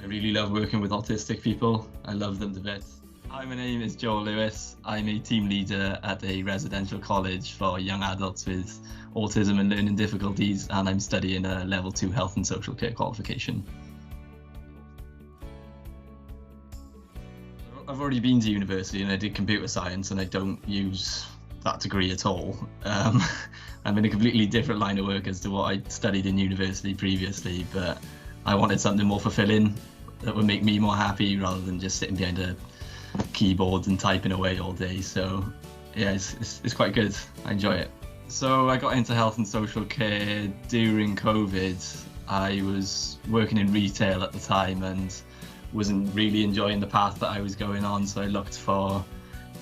I really love working with autistic people. I love them to bits. Hi, my name is Joel Lewis. I'm a team leader at a residential college for young adults with autism and learning difficulties, and I'm studying a level 2 health and social care qualification. I've already been to university and I did computer science, and I don't use that degree at all. I'm in a completely different line of work as to what I studied in university previously, but I wanted something more fulfilling that would make me more happy rather than just sitting behind a keyboard and typing away all day. So yeah, it's quite good. I enjoy it. So I got into health and social care during COVID. I was working in retail at the time and wasn't really enjoying the path that I was going on, so I looked for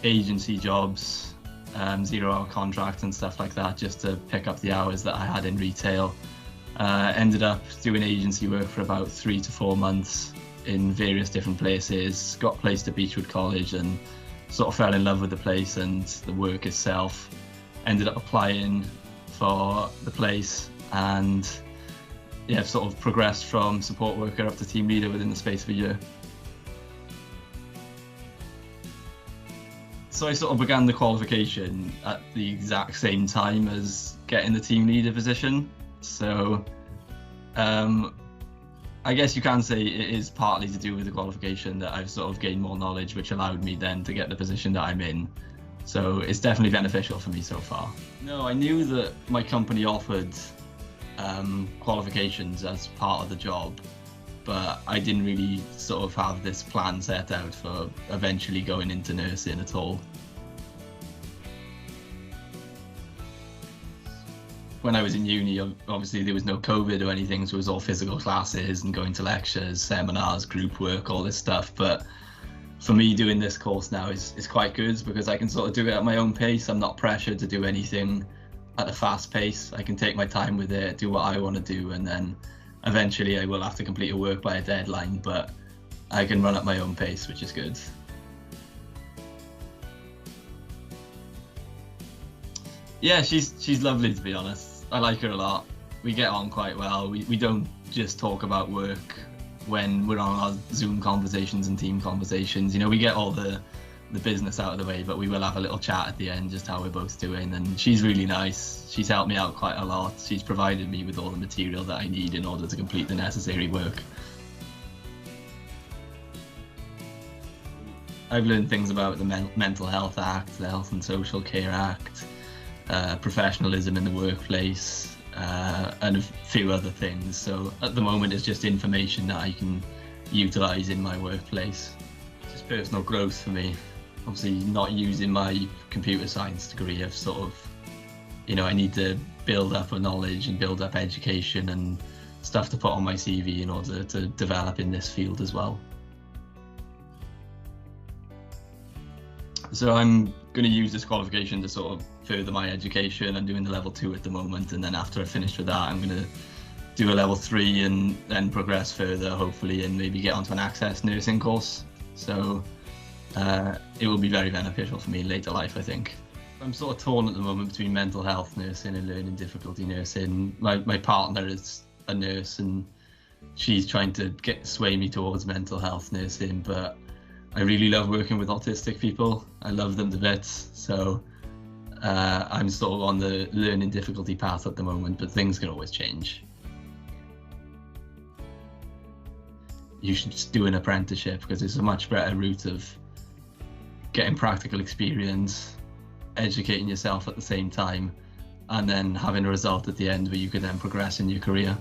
agency jobs, 0-hour contracts and stuff like that, just to pick up the hours that I had in retail. Ended up doing agency work for about 3 to 4 months in various different places, got placed at Beechwood College and sort of fell in love with the place and the work itself. Ended up applying for the place and yeah, sort of progressed from support worker up to team leader within the space of a year. So I sort of began the qualification at the exact same time as getting the team leader position. So I guess you can say it is partly to do with the qualification that I've sort of gained more knowledge, which allowed me then to get the position that I'm in. So it's definitely beneficial for me so far. No, I knew that my company offered qualifications as part of the job, but I didn't really sort of have this plan set out for eventually going into nursing at all. When I was in uni, obviously there was no COVID or anything, so it was all physical classes and going to lectures, seminars, group work, all this stuff. But for me, doing this course now is quite good because I can sort of do it at my own pace. I'm not pressured to do anything at a fast pace. I can take my time with it, do what I want to do, and then eventually I will have to complete a work by a deadline, but I can run at my own pace, which is good. Yeah, she's lovely, to be honest. I like her a lot. We get on quite well. We don't just talk about work when we're on our Zoom conversations and team conversations. You know, we get all the business out of the way, but we will have a little chat at the end, just how we're both doing. And she's really nice. She's helped me out quite a lot. She's provided me with all the material that I need in order to complete the necessary work. I've learned things about the Mental Health Act, the Health and Social Care Act, professionalism in the workplace, and a few other things. So at the moment it's just information that I can utilise in my workplace. It's just personal growth for me. Obviously not using my computer science degree, I've sort of, you know, I need to build up a knowledge and build up education and stuff to put on my CV in order to develop in this field as well. So I'm going to use this qualification to sort of further my education. I'm doing the level 2 at the moment, and then after I finish with that, I'm going to do a level 3 and then progress further, hopefully, and maybe get onto an access nursing course. So it will be very beneficial for me in later life, I think. I'm sort of torn at the moment between mental health nursing and learning difficulty nursing. My partner is a nurse and she's trying to sway me towards mental health nursing, but I really love working with autistic people. I love them to bits. So I'm sort of on the learning difficulty path at the moment, but things can always change. You should just do an apprenticeship because it's a much better route of getting practical experience, educating yourself at the same time, and then having a result at the end where you can then progress in your career.